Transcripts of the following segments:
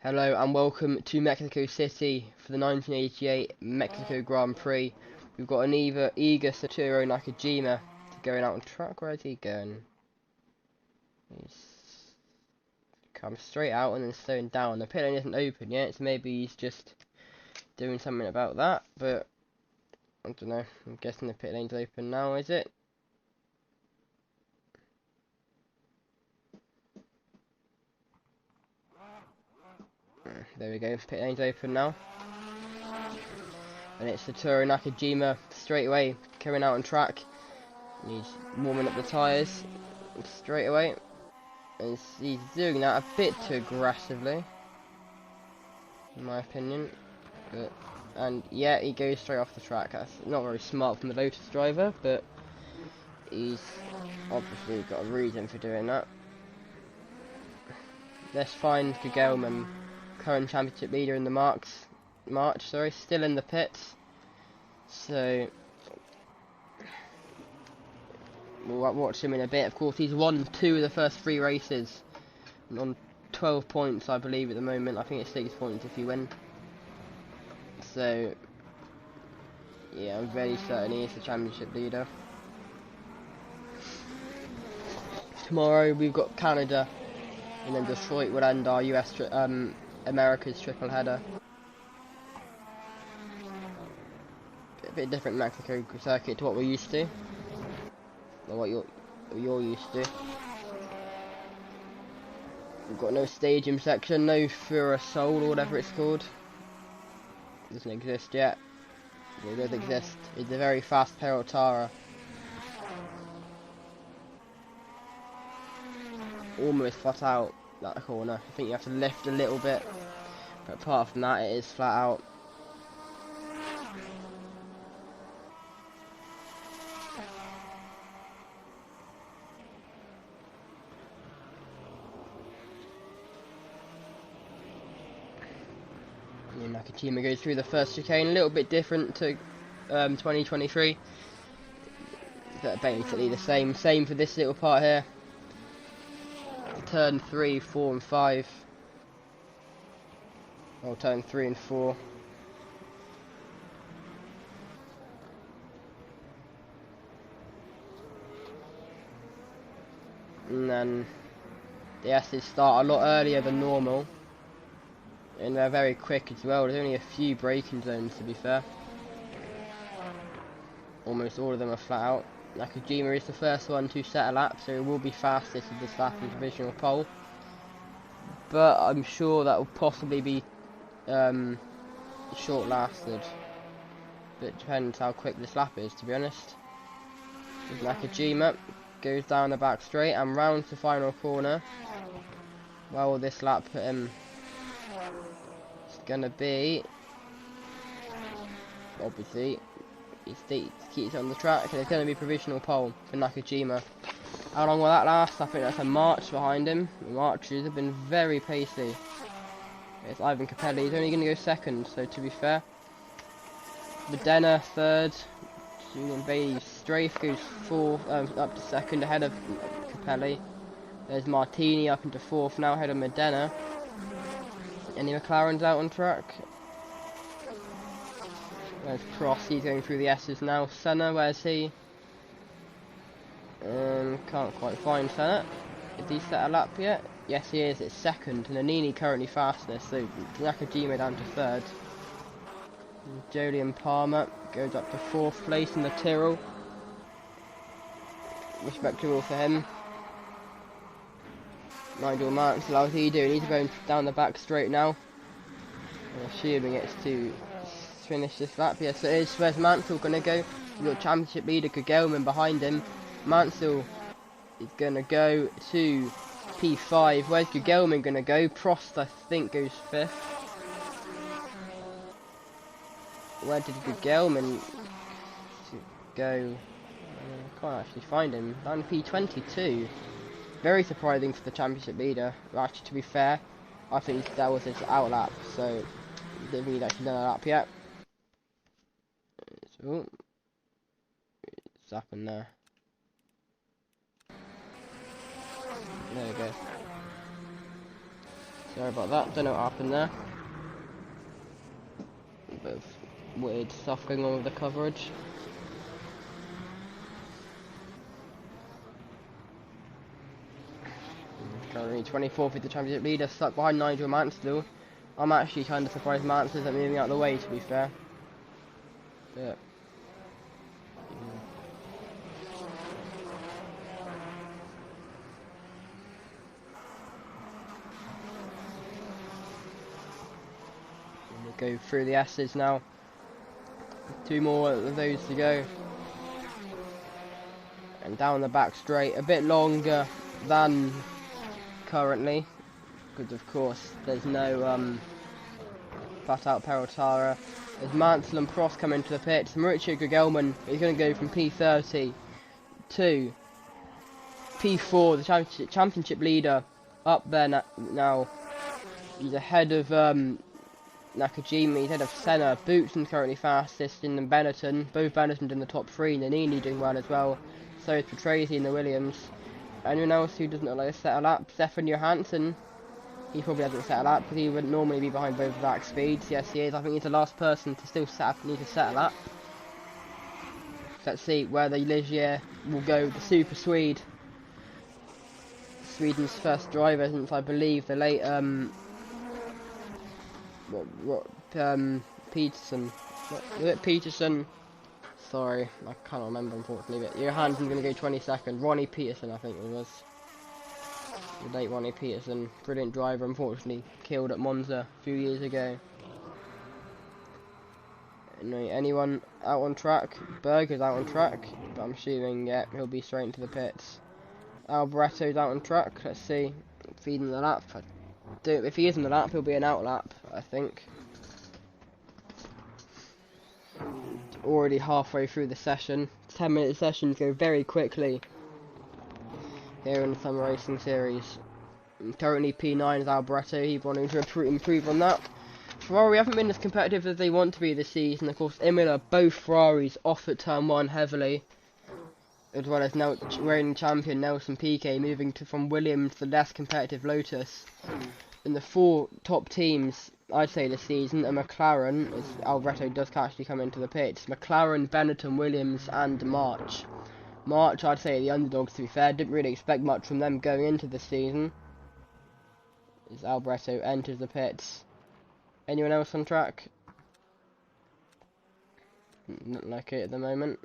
Hello and welcome to Mexico City for the 1988 Mexico Grand Prix. We've got an eager Satoru Nakajima going out on track. Where is he going? He's come straight out and then slowing down. The pit lane isn't open yet, so maybe he's just doing something about that, but I don't know. I'm guessing the pit lane's open now, is it? There we go, pit lane's open now. And it's Satoru Nakajima straight away coming out on track. And he's warming up the tyres straight away. And he's doing that a bit too aggressively, in my opinion. And yeah, he goes straight off the track. That's not very smart from the Lotus driver, but he's obviously got a reason for doing that. Let's find Gugelman, current championship leader in the March, still in the pits. So we'll watch him in a bit. Of course, he's won 2 of the first 3 races on 12 points, I believe, at the moment. I think it's 6 points if you win. So yeah, I'm very certain he is the championship leader. Tomorrow we've got Canada, and then Detroit will end our America's triple header. A bit different Mexico circuit to what we're used to, or what you're used to. We've got no stadium section, no Furasol or whatever it's called. It doesn't exist yet. It does exist. It's a very fast Perotara. Almost flat out that corner. I think you have to lift a little bit, but apart from that, it is flat out. And Nakajima goes through the first chicane, a little bit different to 2023. But basically the same for this little part here. Turn 3, 4 and 5. Or turn 3 and 4. And then the S's start a lot earlier than normal. And they're very quick as well. There's only a few braking zones, to be fair. Almost all of them are flat out. Nakajima is the first one to set a lap, so it will be fastest of this lap in provisional pole. But I'm sure that will possibly be short lasted. But it depends how quick this lap is, to be honest. Nakajima goes down the back straight and rounds the final corner. Where will this lap put him? It's gonna be, obviously, he keeps it on the track, and it's going to be provisional pole for Nakajima. How long will that last? I think that's a March behind him. The Marches have been very pacey. It's Ivan Capelli. He's only going to go second, so to be fair. Medina third. Julian Bailey Strafe goes fourth, up to second, ahead of Capelli. There's Martini up into fourth now, ahead of Medina. Any McLarens out on track? There's Prost, he's going through the S's now. Senna, where's he? Can't quite find Senna. Is he set a lap yet? Yes, he is. It's second. And Nannini currently fastest, so Nakajima down to third. And Jolyon Palmer goes up to fourth place in the Tyrrell. Respectable for him. Nigel Mansell, how's he doing? He's going down the back straight now. I'm assuming it's to finish this lap. Yes, it is. Where's Mansell going to go? We've got championship leader Gugelman behind him. Mansell is going to go to P5. Where's Gugelman going to go? Prost, I think, goes 5th. Where did Gugelman go? I can't actually find him. Down P22. Very surprising for the championship leader. Well, actually, to be fair, I think that was his out lap, so he didn't really actually done a lap yet. So, it's happened there. There we go. Sorry about that, don't know what happened there. A bit of weird stuff going on with the coverage. Currently 24th with the championship leader, stuck behind Nigel Mansell. I'm actually kind of surprised Mansell isn't moving out of the way, to be fair. But we'll go through the S's now. 2 more of those to go. And down the back straight, a bit longer than currently, because of course there's no flat out Peraltara. As Mansell and Prost come into the pits, Mauricio Gugelmin is going to go from P30 to P4, the championship leader, up there now. He's ahead of Nakajima, he's ahead of Senna. Boutsen's currently fastest in Benetton. Both Benetton in the top 3, and Nannini doing well as well. So is Patrese in the Williams. Anyone else who doesn't like to set a lap? Stefan Johansson. He probably hasn't set a lap because he wouldn't normally be behind both Zach speeds. Yes, he is. I think he's the last person to still need to set a lap. Let's see where the Ligier will go. The Super Swede. Sweden's first driver since I believe the late Peterson. Was it Peterson? Sorry, I can't remember unfortunately. But Johansson's going to go 22nd. Ronnie Peterson, I think it was. The late Ronnie Peterson, brilliant driver, unfortunately killed at Monza a few years ago. Anyway, anyone out on track? Berger's out on track, but I'm assuming, yeah, he'll be straight into the pits. Alboretto's out on track, let's see if he's in the lap. If he is in the lap, he'll be an out lap, I think. Already halfway through the session. 10-minute sessions go very quickly here in the Summer Racing Series. Currently P9 is Alboreto, he's wanting to improve on that. Ferrari haven't been as competitive as they want to be this season. Of course, Imola, both Ferraris off at turn 1 heavily. As well as now reigning champion Nelson Piquet moving from Williams to the less competitive Lotus. And the 4 top teams, I'd say this season, are McLaren, as Alboreto does actually come into the pits. McLaren, Benetton, Williams and March. March, I'd say, the underdogs, to be fair. Didn't really expect much from them going into the season. As Alboreto enters the pits. Anyone else on track? Not like it at the moment.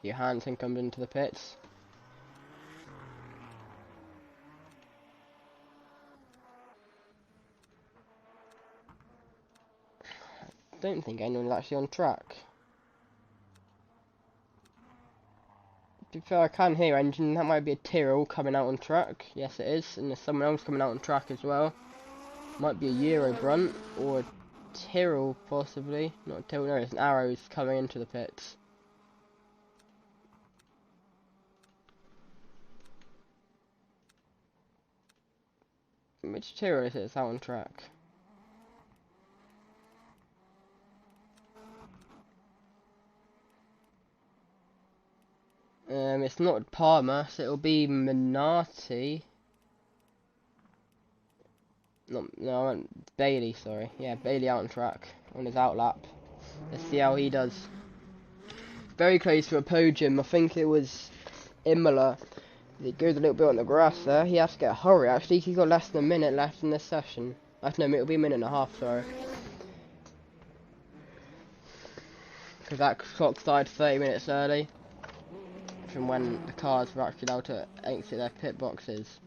Johansson comes into the pits. I don't think anyone's actually on track. To be fair, I can hear engine. That might be a Tyrrell coming out on track. Yes, it is. And there's someone else coming out on track as well. Might be a Euro Brunt or a Tyrrell, possibly. Not a Tyrrell, no, it's an Arrows coming into the pits. Which Tyrrell is it that's out on track? It's not Palmer, so it'll be Minardi. No, I meant Bailey, sorry. Yeah, Bailey out on track on his outlap. Let's see how he does. Very close to a podium. I think it was Imola. It goes a little bit on the grass there. He has to get a hurry, actually. He's got less than a minute left in this session. No, it'll be a minute and a half, sorry. Because that clock started 30 minutes early from when the cars were actually allowed to exit their pit boxes.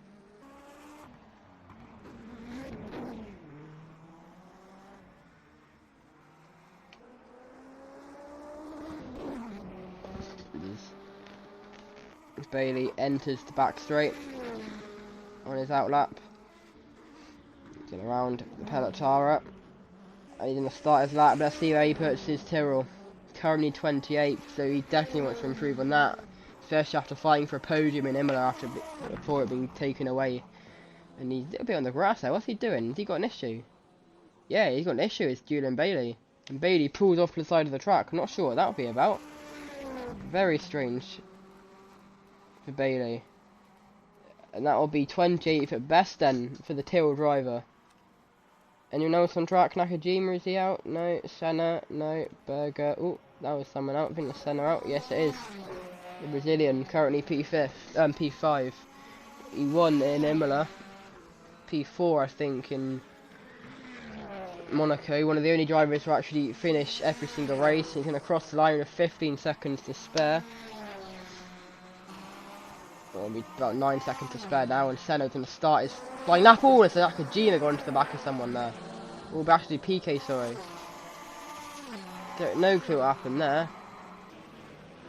Bailey enters the back straight on his outlap. Getting around the Pelotara. He's going to start his lap. Let's see where he puts his Tyrrell. Currently 28th, so he definitely wants to improve on that. Especially after fighting for a podium in Imola before it being taken away. And he's a little bit on the grass there. What's he doing? Has he got an issue? Yeah, he's got an issue. It's Julian Bailey. And Bailey pulls off to the side of the track. I'm not sure what that would be about. Very strange for Bailey. And that will be 28th at best then for the Tyrrell driver. Anyone else on track? Nakajima, is he out? No. Senna? No. Berger? Oh, that was someone out. I think it's Senna out. Yes, it is. The Brazilian, currently P5. He won in Imola. P4, I think, in Monaco. One of the only drivers to actually finish every single race. He's going to cross the line with 15 seconds to spare. Well, it'll be about 9 seconds to spare now, and Senna's going to start his flying lap. Oh, it's Nakajima going to the back of someone there. Oh, but actually PK, sorry. No clue what happened there.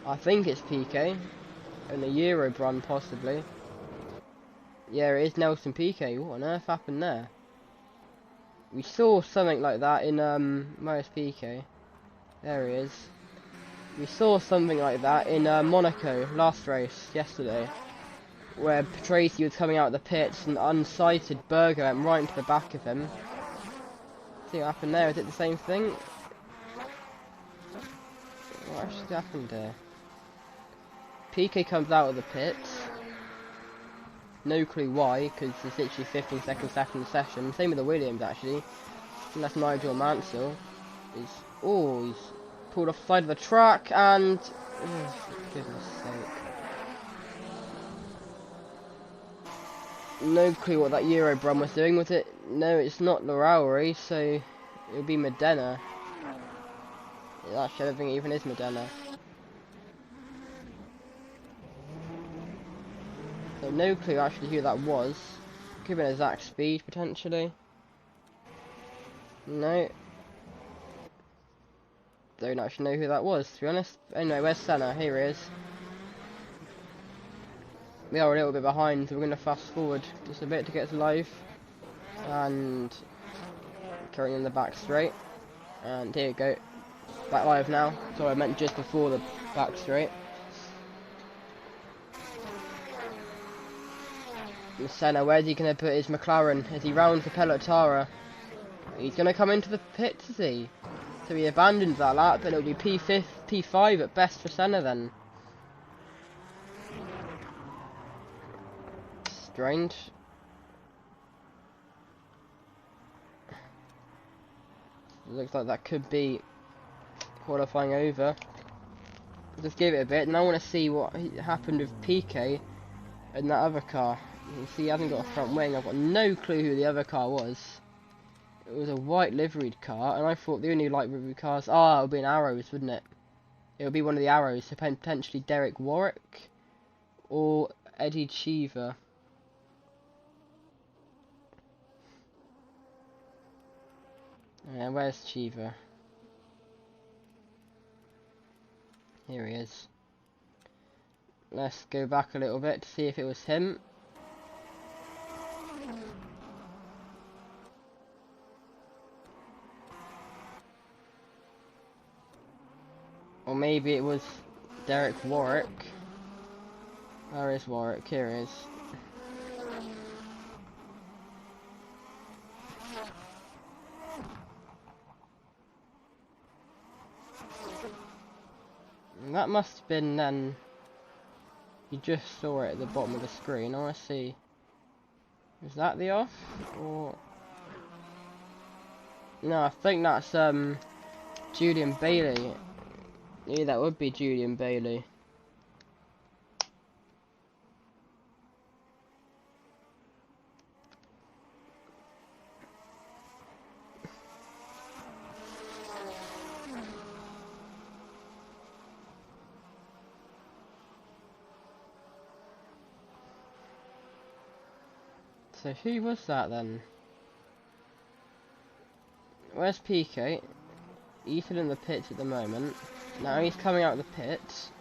I think it's PK. And a Euro run, possibly. Yeah, it is Nelson PK. What on earth happened there? We saw something like that in Marius PK. There he is. We saw something like that in Monaco last race yesterday, where Tracy was coming out of the pits and unsighted Berger went right into the back of him. See what happened there? Is it the same thing? What actually happened there? PK comes out of the pits. No clue why, because it's literally 15 seconds left in the session. Same with the Williams, actually. And that's Nigel Mansell. He's pulled off the side of the track and... oh, for goodness sake. No clue what that Euro Brum was doing with it. No, it's not Lowry, so it'll be Modena. Yeah, actually, I don't think it even is Modena. So no clue actually who that was. Could have been a Zach Speed, potentially. No. Don't actually know who that was, to be honest. Anyway, where's Senna? Here he is. We are a little bit behind, so we're going to fast forward just a bit to get to live. And carrying in the back straight. And here we go. Back live now. Sorry, I meant just before the back straight. And Senna, where's he going to put his McLaren as he rounds the Pelotara? He's going to come into the pits, is he? So he abandons that lap, and it'll be P5 at best for Senna then. Strange. Looks like that could be qualifying over. Just give it a bit, and I want to see what happened with PK and that other car. You can see he hasn't got a front wing. I've got no clue who the other car was. It was a white liveried car, and I thought the only light liveried cars... ah, it would be an Arrows, wouldn't it? It would be one of the Arrows, so potentially Derek Warwick or Eddie Cheever. Where's Cheever? Here he is. Let's go back a little bit to see if it was him. Or maybe it was Derek Warwick. Where is Warwick? Here he is. And that must have been then. You just saw it at the bottom of the screen. I want to see. Is that the off? Or no, I think that's Julian Bailey. Yeah, that would be Julian Bailey. So who was that then? Where's PK? He's still in the pits at the moment. Now he's coming out of the pits.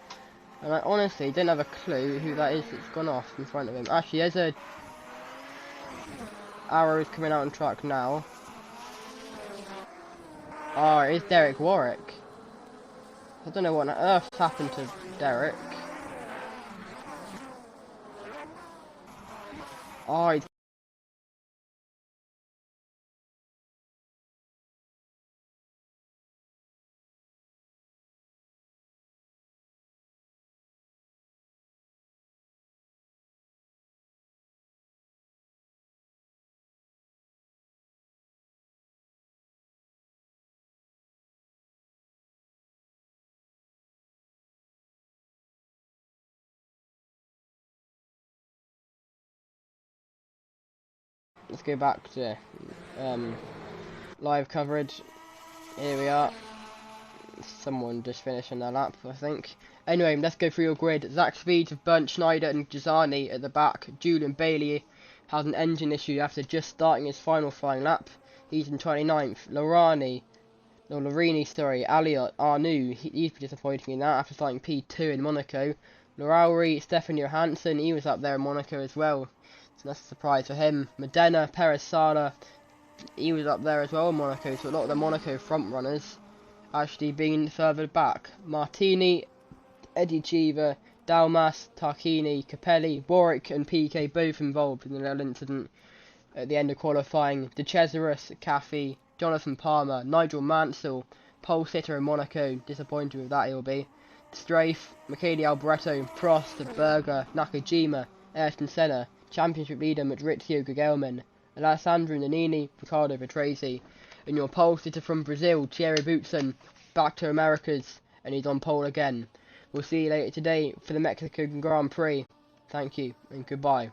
And I honestly didn't have a clue who that is that's gone off in front of him. Actually, there's a Arrows coming out on track now. Oh, it is Derek Warwick. I don't know what on earth happened to Derek. Oh, he's let's go back to live coverage. Here we are. Someone just finished on their lap, I think. Anyway, let's go through your grid. Zach Speed with Bernd Schneider and Gisani at the back. Julian Bailey has an engine issue after just starting his final flying lap. He's in 29th. Larini, Aliot, Arnoux, he's disappointing in that after starting P2 in Monaco. Lauri, Stefan Johansson, he was up there in Monaco as well, so that's a surprise for him. Modena, Perez Sala, he was up there as well in Monaco, so a lot of the Monaco front runners actually being further back. Martini, Eddie Cheever, Dalmas, Tarquini, Capelli, Warwick and PK both involved in the little incident at the end of qualifying. De Cesaris, Caffey, Jonathan Palmer, Nigel Mansell, pole sitter in Monaco, disappointed with that he'll be. Strafe, Michele Alboreto, Prost, Berger, Nakajima, Ayrton Senna, championship leader Maurizio Gugelmin, Alessandro Nannini, Riccardo Patrese, and your pole sitter from Brazil, Thierry Boutsen, back to Americas, and he's on pole again. We'll see you later today for the Mexican Grand Prix. Thank you, and goodbye.